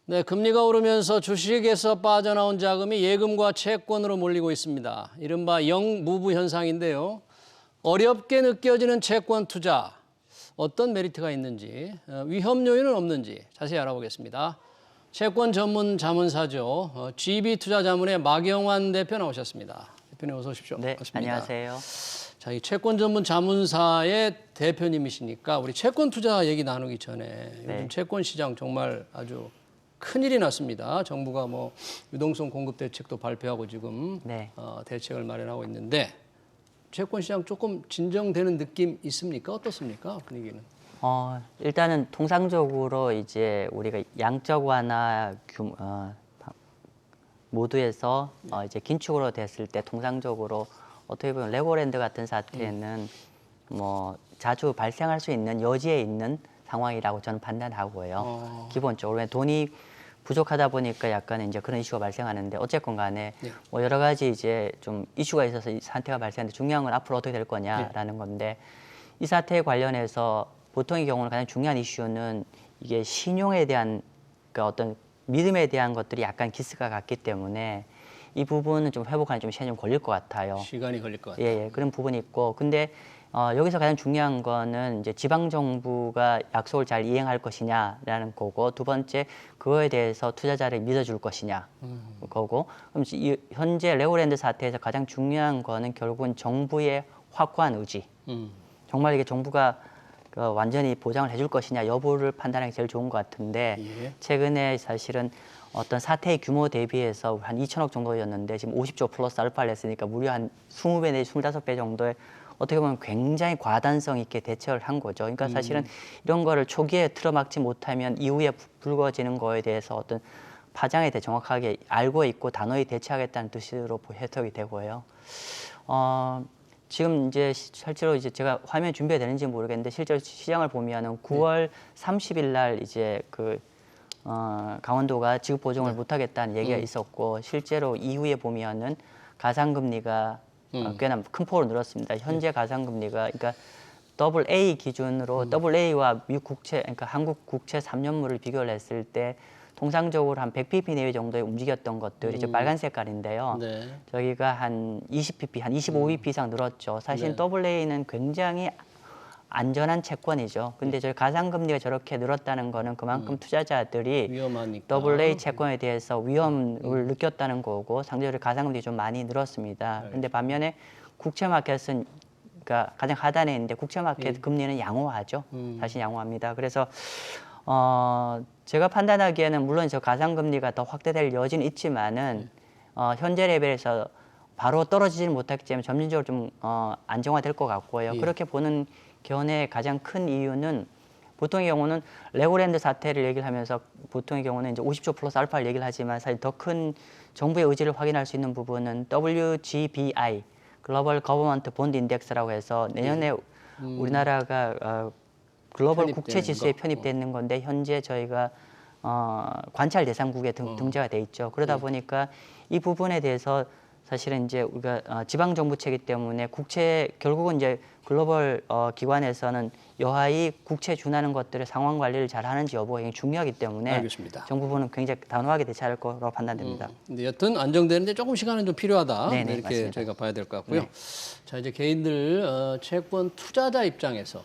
네, 금리가 오르면서 주식에서 빠져나온 자금이 예금과 채권으로 몰리고 있습니다. 이른바 영무브 현상인데요. 어렵게 느껴지는 채권 투자, 어떤 메리트가 있는지, 위험 요인은 없는지 자세히 알아보겠습니다. 채권 전문 자문사죠. GB투자자문의 마경환 대표 나오셨습니다. 대표님 어서 오십시오. 네, 반갑습니다. 안녕하세요. 자, 이 채권 전문 자문사의 대표님이시니까 우리 채권 투자 얘기 나누기 전에 요즘 채권 시장 정말 아주 큰일이 났습니다. 정부가 뭐 유동성 공급 대책도 발표하고 지금 대책을 마련하고 있는데 채권 시장 조금 진정되는 느낌 있습니까? 어떻습니까? 분위기는? 일단은 통상적으로 이제 우리가 양적 완화 모두에서 이제 긴축으로 됐을 때 통상적으로 어떻게 보면 레고랜드 같은 사태는 뭐 자주 발생할 수 있는 여지에 있는 상황이라고 저는 판단하고요. 기본적으로 왜 돈이 부족하다 보니까 약간 이제 그런 이슈가 발생하는데 어쨌건 간에 뭐 여러 가지 이제 좀 이슈가 있어서 이 사태가 발생하는데 중요한 건 앞으로 어떻게 될 거냐라는 건데 이 사태에 관련해서 보통의 경우는 가장 중요한 이슈는 이게 신용에 대한 그러니까 어떤 믿음에 대한 것들이 약간 기스가 같기 때문에 이 부분은 좀 회복하는 좀 시간이 좀 걸릴 것 같아요. 시간이 걸릴 것 같아요. 예, 그런 부분이 있고 근데 여기서 가장 중요한 거는 이제 지방 정부가 약속을 잘 이행할 것이냐라는 거고 두 번째 그거에 대해서 투자자를 믿어줄 것이냐 거고 그럼 현재 레고랜드 사태에서 가장 중요한 거는 결국은 정부의 확고한 의지. 정말 이게 정부가 완전히 보장을 해줄 것이냐 여부를 판단하기 제일 좋은 것 같은데 최근에 사실은 어떤 사태의 규모 대비해서 한 2천억 정도였는데 지금 50조 플러스 알파를 했으니까 무려 한 20배 내지 25배 정도의 어떻게 보면 굉장히 과단성 있게 대처를 한 거죠. 그러니까 사실은 이런 거를 초기에 틀어막지 못하면 이후에 불거지는 거에 대해서 어떤 파장에 대해 정확하게 알고 있고 단호히 대처하겠다는 뜻으로 해석이 되고요. 지금 이제 실제로 이제 제가 화면 준비가 되는지 모르겠는데 실제로 시장을 보면은 9월 30일 날 이제 강원도가 지급 보증을 못하겠다는 얘기가 있었고 실제로 이후에 보면은 가상금리가 꽤나 큰 폭으로 늘었습니다. 현재 가상금리가 그러니까 AA 기준으로 AA와 미국 국채 그러니까 한국 국채 3년물을 비교를 했을 때 통상적으로 한 100pp 내외 정도에 움직였던 것들이 이제 빨간 색깔인데요. 저기가 한 20pp, 한 25pp 이상 늘었죠. 사실 AA는 굉장히 안전한 채권이죠. 근데 저희 가상금리가 저렇게 늘었다는 거는 그만큼 투자자들이 위험하니까. AA 채권에 대해서 위험을 느꼈다는 거고 상대적으로 가상금리 좀 많이 늘었습니다. 근데 반면에 국채 마켓은 그러니까 가장 하단에 있는데 국채 마켓 금리는 양호하죠. 사실 양호합니다. 그래서 제가 판단하기에는 물론 저 가상금리가 더 확대될 여지는 있지만은 현재 레벨에서 바로 떨어지지는 못했기 때문에 점진적으로 좀 안정화될 것 같고요. 그렇게 보는 견해의 가장 큰 이유는 보통의 경우는 레고랜드 사태를 얘기를 하면서 보통의 경우는 이제 50조 플러스 알파를 얘기를 하지만 사실 더 큰 정부의 의지를 확인할 수 있는 부분은 WGBI, 글로벌 거버먼트 본드 인덱스라고 해서 내년에 우리나라가 글로벌 국채 지수에 편입되는 건데 현재 저희가 관찰 대상국에 등재가 돼 있죠. 그러다 보니까 이 부분에 대해서 사실은 이제 우리가 지방 정부채이기 때문에 국채 결국은 이제 글로벌 기관에서는 여하이 국채 준하는 것들의 상황 관리를 잘 하는지 여부가 굉장히 중요하기 때문에 알겠습니다. 정부는 굉장히 단호하게 대처할 거라고 판단됩니다. 근데 여튼 안정되는데 조금 시간은 좀 필요하다. 네네, 이렇게 맞습니다. 저희가 봐야 될 것 같고요. 자, 이제 개인들 채권 투자자 입장에서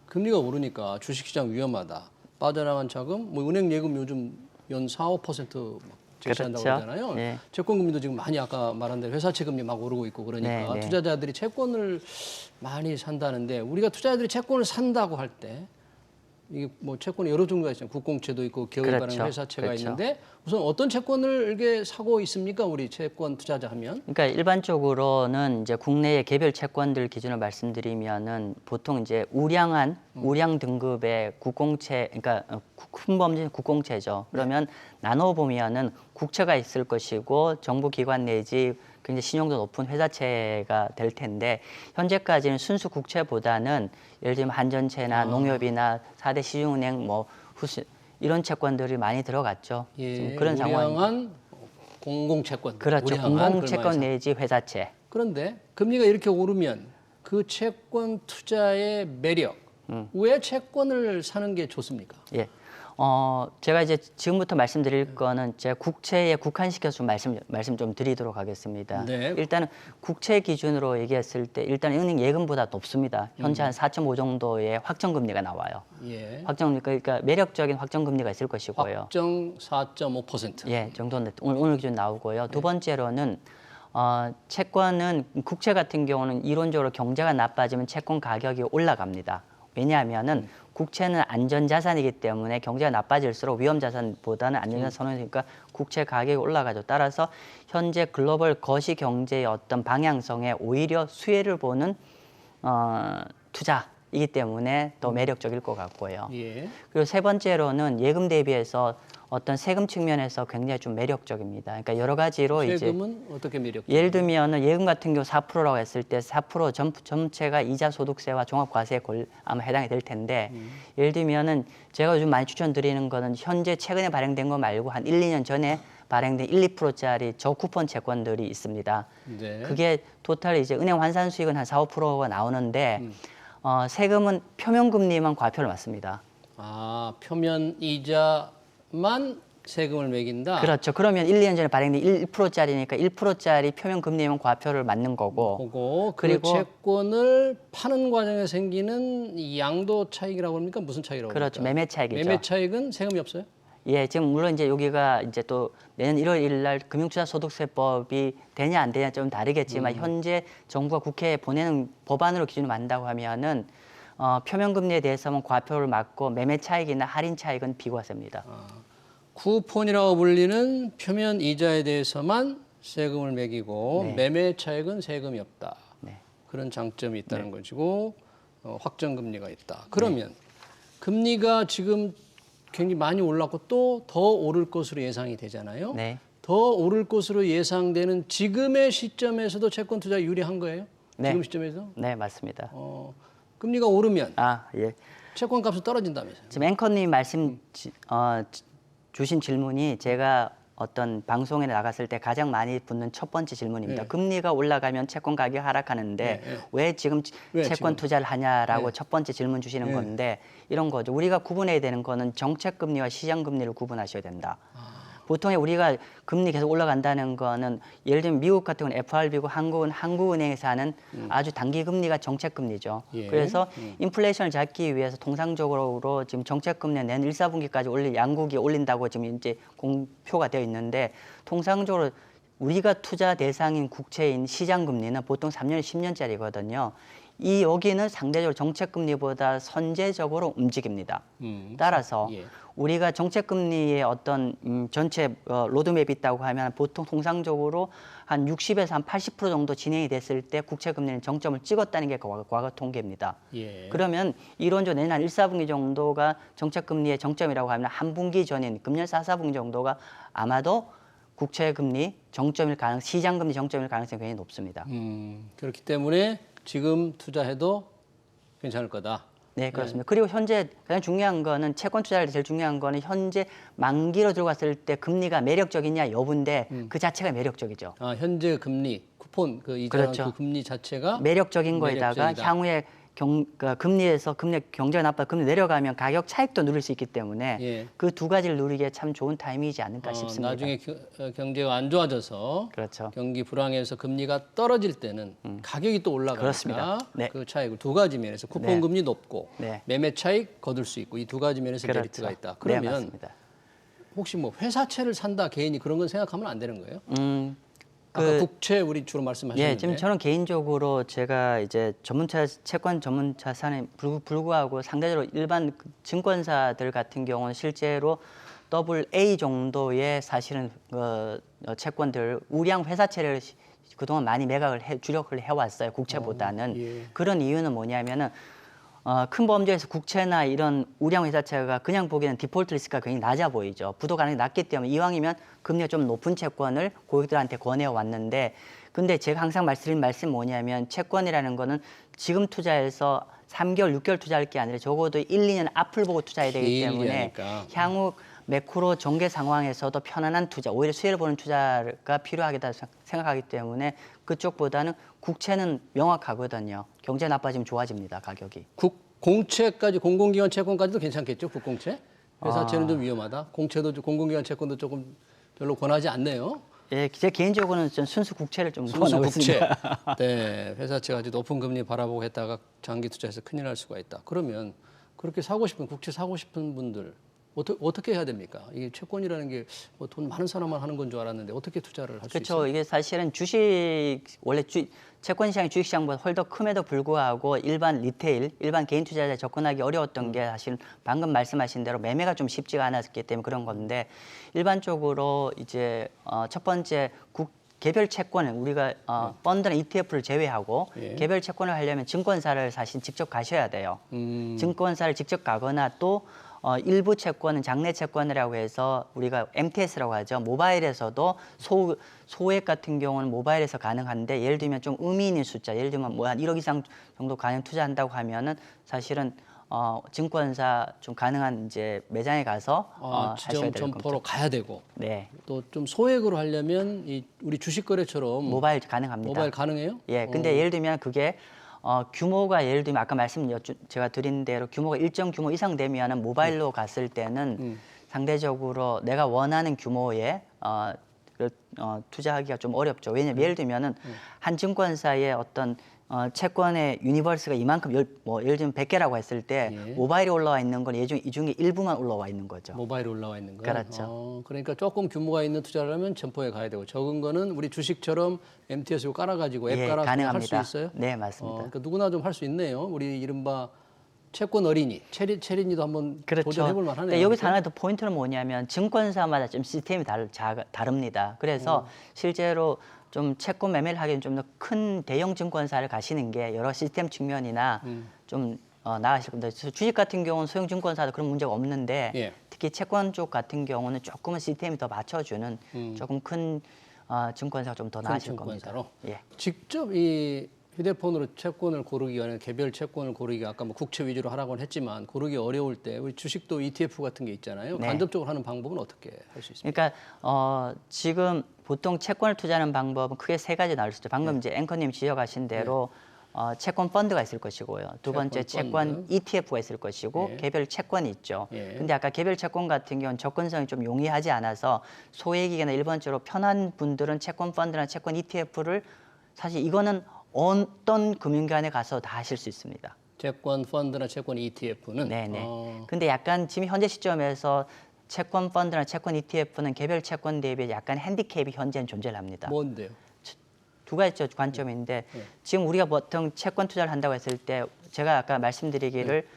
금리가 오르니까 주식시장 위험하다. 빠져나간 자금, 뭐 은행 예금 요즘 연 4, 5% 제시한다고 그렇죠. 그러잖아요. 채권 금리도 지금 많이 아까 말한 대로 회사채 금리 막 오르고 있고 그러니까 투자자들이 채권을 많이 산다는데 우리가 투자자들이 채권을 산다고 할 때 이게 뭐 채권이 여러 종류가 있잖아요. 국공채도 있고 기업에 관한 회사채가 있는데 우선 어떤 채권을 이렇게 사고 있습니까? 우리 채권 투자자 하면? 그러니까 일반적으로는 이제 국내의 개별 채권들 기준을 말씀드리면은 보통 이제 우량 등급의 국공채, 그러니까 큰 범위 국공채죠. 그러면 나눠 보면은 국채가 있을 것이고 정부기관 내지 굉장히 신용도 높은 회사채가 될 텐데 현재까지는 순수 국채보다는 예를 들면 한전채나 농협이나 4대 시중은행 뭐 이런 채권들이 많이 들어갔죠. 지금 그런 상황. 우량한 공공채권. 그렇죠. 공공채권 내지 회사채. 그런데 금리가 이렇게 오르면 그 채권 투자의 매력, 왜 채권을 사는 게 좋습니까? 예. 제가 이제 지금부터 말씀드릴 거는 제가 국채에 국한시켜서 좀 말씀 좀 드리도록 하겠습니다. 네. 일단은 국채 기준으로 얘기했을 때 일단 은행 예금보다 높습니다. 현재 한 4.5 정도의 확정금리가 나와요. 예. 확정금리 그러니까 매력적인 확정금리가 있을 것이고요. 확정 4.5%. 예, 정도는 오늘 기준 나오고요. 두 번째로는 채권은 국채 같은 경우는 이론적으로 경제가 나빠지면 채권 가격이 올라갑니다. 왜냐하면은 국채는 안전자산이기 때문에 경제가 나빠질수록 위험자산보다는 안전자산 선호니까 국채 가격이 올라가죠. 따라서 현재 글로벌 거시 경제의 어떤 방향성에 오히려 수혜를 보는 투자이기 때문에 더 매력적일 것 같고요. 예. 그리고 세 번째로는 예금 대비해서 어떤 세금 측면에서 굉장히 좀 매력적입니다. 그러니까 여러 가지로 이제 세금은 어떻게 매력? 예를 들면은 예금 같은 경우 4%라고 했을 때 4% 전체가 이자 소득세와 종합과세에 아마 해당이 될 텐데 예를 들면은 제가 요즘 많이 추천드리는 거는 현재 최근에 발행된 거 말고 한 1, 2년 전에 발행된 1, 2%짜리 저쿠폰 채권들이 있습니다. 네. 그게 토탈 이제 은행 환산 수익은 한 4, 5%가 나오는데 세금은 표면 금리만 과표를 맞습니다. 아, 표면 이자만 세금을 매긴다. 그렇죠. 그러면 1, 2년 전에 발행된 1%짜리니까 1%짜리 표면 금리만 과표를 맞는 거고. 그리고 그리고 채권을 파는 과정에 생기는 이 양도 차익이라고 합니까? 무슨 차익이라고 그렇죠. 합니까? 매매 차익이죠. 매매 차익은 세금이 없어요? 예, 지금 물론 이제 여기가 이제 또 내년 1월 1일 날 금융투자소득세법이 되냐 안 되냐 좀 다르겠지만 현재 정부가 국회에 보내는 법안으로 기준을 만든다고 하면은 표면금리에 대해서는 과표를 맞고 매매 차익이나 할인 차익은 비과세입니다. 쿠폰이라고 불리는 표면 이자에 대해서만 세금을 매기고 네. 매매 차익은 세금이 없다. 네. 그런 장점이 있다는 것이고 확정금리가 있다. 그러면 금리가 지금 굉장히 많이 올랐고 또 더 오를 것으로 예상이 되잖아요. 네. 더 오를 것으로 예상되는 지금의 시점에서도 채권 투자 유리한 거예요? 네. 지금 시점에서? 네, 맞습니다. 금리가 오르면 예. 채권 값은 떨어진다면서요? 지금 앵커님 주신 질문이 제가 어떤 방송에 나갔을 때 가장 많이 붙는 첫 번째 질문입니다. 네. 금리가 올라가면 채권 가격이 하락하는데 네. 왜 지금 왜 채권 지금? 투자를 하냐라고 네. 첫 번째 질문 주시는 네. 건데 이런 거죠. 우리가 구분해야 되는 거는 정책 금리와 시장 금리를 구분하셔야 된다. 보통 우리가 금리 계속 올라간다는 거는 예를 들면 미국 같은 경우는 FRB고 한국은 한국은행에서 하는 아주 단기 금리가 정책 금리죠. 예. 그래서 인플레이션을 잡기 위해서 통상적으로 지금 정책 금리는 내년 1, 4분기까지 양국이 올린다고 지금 이제 공표가 되어 있는데 통상적으로 우리가 투자 대상인 국채인 시장 금리는 보통 3년, 10년짜리거든요. 여기는 상대적으로 정책 금리보다 선제적으로 움직입니다. 따라서 예. 우리가 정책 금리의 어떤 전체 로드맵이 있다고 하면 보통 통상적으로 한 60에서 한 80% 정도 진행이 됐을 때 국채 금리는 정점을 찍었다는 게 과거 통계입니다. 예. 그러면 이론적으로 내년 한 1, 4분기 정도가 정책 금리의 정점이라고 하면 한 분기 전인 금년 4, 4분기 정도가 아마도 국채 금리 정점일 시장 금리 정점일 가능성이 굉장히 높습니다. 그렇기 때문에 지금 투자해도 괜찮을 거다. 네, 그렇습니다. 그리고 현재 가장 중요한 거는 채권 투자할 때 제일 중요한 거는 현재 만기로 들어갔을 때 금리가 매력적이냐 여부인데 그 자체가 매력적이죠. 아, 현재 금리, 쿠폰 그 이자랑 그렇죠. 그 금리 자체가 매력적인 거에다가 매력적이다. 향후에 금리에서 경제가 나빠 금리 내려가면 가격 차익도 누릴 수 있기 때문에 예. 그 두 가지를 누리기에 참 좋은 타이밍이지 않을까 싶습니다. 나중에 경제가 안 좋아져서 그렇죠. 경기 불황에서 금리가 떨어질 때는 가격이 또 올라가니까 그렇습니다. 네. 그 차익을 두 가지 면에서 쿠폰 네. 금리 높고 네. 매매 차익 거둘 수 있고 이 두 가지 면에서 그렇죠. 메리트가 있다. 네, 그러면 맞습니다. 혹시 뭐 회사채를 산다 개인이 그런 건 생각하면 안 되는 거예요? 아까 그- 국채 우리 주로 말씀하셨는데 예, 지금 저는 개인적으로 제가 이제 채권 전문 자산에 불구하고 상대적으로 일반 증권사들 같은 경우는 실제로 AA 정도의 사실은 채권들 우량 회사채를 그동안 많이 주력을 해왔어요. 국채보다는. 예. 그런 이유는 뭐냐면은 큰 범죄에서 국채나 이런 우량 회사채가 그냥 보기에는 디폴트 리스크가 굉장히 낮아 보이죠. 부도 가능성이 낮기 때문에 이왕이면 금리가 좀 높은 채권을 고객들한테 권해 왔는데 근데 제가 항상 말씀드린 말씀이 뭐냐면 채권이라는 거는 지금 투자해서 3개월, 6개월 투자할 게 아니라 적어도 1, 2년 앞을 보고 투자해야 되기 길게 때문에 하니까. 향후 매크로 전개 상황에서도 편안한 투자, 오히려 수혜를 보는 투자가 필요하겠다 생각하기 때문에 그쪽보다는 국채는 명확하거든요. 경제 나빠지면 좋아집니다, 가격이. 공채까지 공공기관 채권까지도 괜찮겠죠? 국공채? 회사채는 좀 위험하다. 공채도 공공기관 채권도 조금 별로 권하지 않네요. 예, 제 개인적으로는 좀 순수 국채를 좀 순수 권하고 국채. 있습니다. 네, 회사채가 아주 높은 금리 바라보고 했다가 장기 투자해서 큰일 날 수가 있다. 그러면 그렇게 사고 싶은 국채 사고 싶은 분들 어떻게 해야 됩니까? 이게 채권이라는 게 뭐 돈 많은 사람만 하는 건 줄 알았는데 어떻게 투자를 할 수 있어요? 그렇죠. 이게 사실은 주식 원래 채권 시장이 주식 시장보다 훨 더 큼에도 불구하고 일반 리테일, 일반 개인 투자자에 접근하기 어려웠던 게 사실 방금 말씀하신 대로 매매가 좀 쉽지가 않았기 때문에 그런 건데 일반적으로 이제 첫 번째 개별 채권을 우리가 펀드나 ETF를 제외하고 예. 개별 채권을 하려면 증권사를 사실 직접 가셔야 돼요. 증권사를 직접 가거나 또 일부 채권은 장내 채권이라고 해서 우리가 MTS라고 하죠. 모바일에서도 소액 같은 경우는 모바일에서 가능한데 예를 들면 좀 의미 있는 숫자, 예를 들면 뭐 한 1억 이상 정도 가능 투자한다고 하면은 사실은 증권사 좀 가능한 이제 매장에 가서 하셔야 지점 될 점포로 겁니다. 가야 되고 네, 또 좀 소액으로 하려면 우리 주식 거래처럼 모바일 가능합니다. 모바일 가능해요? 예, 근데 예를 들면 그게 규모가 예를 들면 아까 제가 드린 대로 규모가 일정 규모 이상 되면은 모바일로 갔을 때는 상대적으로 내가 원하는 규모의 투자하기가 좀 어렵죠. 왜냐면 예를 들면은 한 증권사의 어떤 채권의 유니버스가 이만큼 예를 들면 100개라고 했을 때 예. 모바일에 올라와 있는 건 이 중에 일부만 올라와 있는 거죠. 모바일에 올라와 있는 거. 그렇죠. 그러니까 조금 규모가 있는 투자를 하면 점포에 가야 되고 적은 거는 우리 주식처럼 MTS로 깔아가지고 앱 예, 깔아서 가능합니다. 할 수 있어요? 네, 맞습니다. 그러니까 누구나 좀 할 수 있네요. 우리 이른바 채권 어린이, 체린이도 한번 그렇죠. 도전해볼 만하네요. 근데 여기서 하나 더 포인트는 뭐냐면 증권사마다 좀 시스템이 다릅니다. 그래서 실제로 좀 채권 매매를 하기엔 좀 더 큰 대형 증권사를 가시는 게 여러 시스템 측면이나 좀 나으실 겁니다. 주식 같은 경우는 소형 증권사도 그런 문제가 없는데 예. 특히 채권 쪽 같은 경우는 조금은 시스템이 더 맞춰주는 조금 큰 증권사가 좀 더 나으실 겁니다. 증권사로? 예. 직접 이 휴대폰으로 채권을 고르기 위한 개별 채권을 고르기 아까 뭐 국채 위주로 하라고는 했지만 고르기 어려울 때 우리 주식도 ETF 같은 게 있잖아요. 네. 간접적으로 하는 방법은 어떻게 할 수 있습니까? 그러니까 지금 보통 채권을 투자하는 방법은 크게 세 가지 나올 수 있죠. 방금 이제 앵커님 지적하신 대로 채권 펀드가 있을 것이고요. 두 번째 채권 ETF가 있을 것이고 예. 개별 채권이 있죠. 예. 근데 아까 개별 채권 같은 경우는 접근성이 좀 용이하지 않아서 소액이거나 일반적으로 편한 분들은 채권 펀드나 채권 ETF를 사실 이거는 어떤 금융기관에 가서 다 하실 수 있습니다. 채권 펀드나 채권 ETF는 네네. 근데 약간 지금 현재 시점에서 채권 펀드나 채권 ETF는 개별 채권 대비 약간 핸디캡이 현재는 존재를 합니다. 뭔데요? 두 가지 관점인데 지금 우리가 보통 채권 투자를 한다고 했을 때 제가 아까 말씀드리기를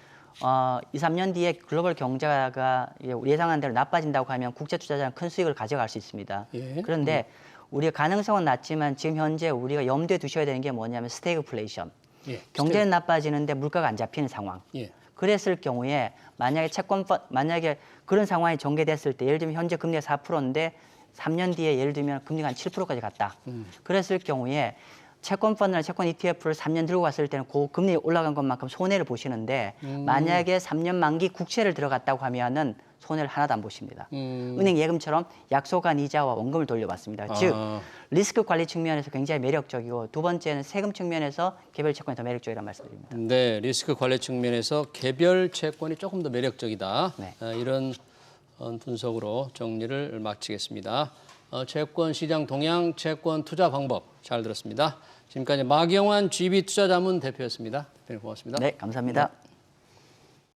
2, 3년 뒤에 글로벌 경제가 예상한 대로 나빠진다고 하면 국제 투자자는 큰 수익을 가져갈 수 있습니다. 예. 그런데 우리가 가능성은 낮지만 지금 현재 우리가 염두에 두셔야 되는 게 뭐냐면 스태그플레이션. 예. 경제는 나빠지는데 물가가 안 잡히는 상황. 예. 그랬을 경우에 만약에 그런 상황이 전개됐을 때 예를 들면 현재 금리가 4%인데 3년 뒤에 예를 들면 금리가 한 7%까지 갔다. 그랬을 경우에 채권 펀드나 채권 ETF를 3년 들고 갔을 때는 그 금리 올라간 것만큼 손해를 보시는데 만약에 3년 만기 국채를 들어갔다고 하면은 손해를 하나도 안 보십니다. 은행 예금처럼 약속한 이자와 원금을 돌려받습니다. 즉 리스크 관리 측면에서 굉장히 매력적이고 두 번째는 세금 측면에서 개별 채권이 더 매력적이라는 말씀드립니다. 네, 리스크 관리 측면에서 개별 채권이 조금 더 매력적이다. 네. 이런 분석으로 정리를 마치겠습니다. 채권 시장 동향, 채권 투자 방법 잘 들었습니다. 지금까지 마경환 GB투자자문 대표였습니다. 대표님 고맙습니다. 네, 감사합니다.